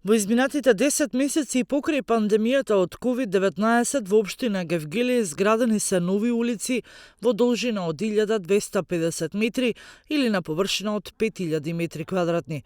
Во изминатите 10 месеци и покрај пандемијата од COVID-19 во општина Гевгелие изградени се нови улици во должина од 1250 метри или на површина од 5000 метри квадратни.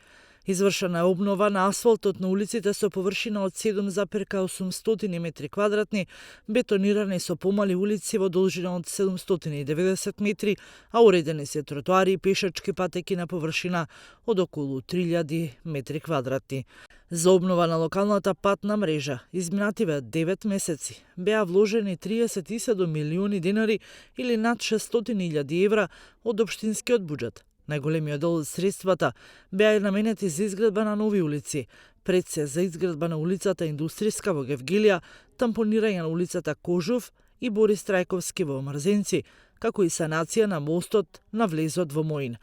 Извршена е обнова на асфалтот на улиците со површина од 7,800 метри квадратни, бетонирани со помали улици во должина од 790 метри, а уредени се тротоари и пешачки патеки на површина од околу 3000 метри квадратни. За обнова на локалната патна мрежа изминативе 9 месеци беа вложени 37 милиони денари или над 600.000 евра од општинскиот буџет. Најголемиот дел од средствата беа наменети за изградба на нови улици, пред се за изградба на улицата Индустријска во Гевгелија, тампонирање на улицата Кожув и Борис Трајковски во Мрзенци, како и санација на мостот на влезот во Моин.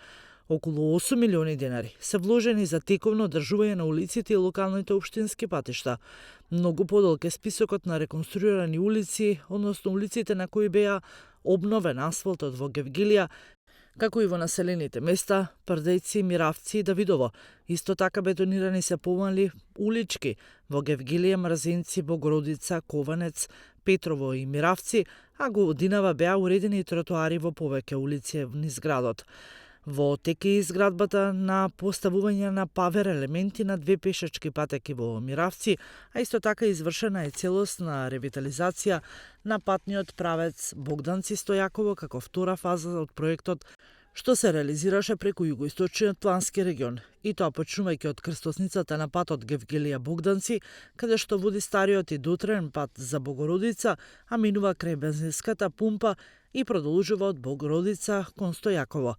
Околу 8 милиони денари се вложени за тековно одржување на улиците и локалните општински патишта. Многу подолг е списокот на реконструирани улици, односно улиците на кои беа обновен асфалтот во Гевгелија, како и во населените места Прдејци, Миравци и Давидово. Исто така бетонирани се помали улички во Гевгелија, Мрзенци, Богородица, Кованец, Петрово и Миравци, а годинава беа уредени тротоари во повеќе улици низ градот. Во тек е изградбата на поставување на павер елементи на 2 пешачки патеки во Миравци, а исто така извршена е целосна ревитализација на патниот правец Богданци Стојаково како втора фаза од проектот што се реализираше преку југоисточниот плански регион, и тоа почнувајќи од крстосницата на патот Гевгелија Богданци, каде што води стариот и дотрен пат за Богородица, а минува крај бензинската пумпа и продолжува од Богородица кон Стојаково.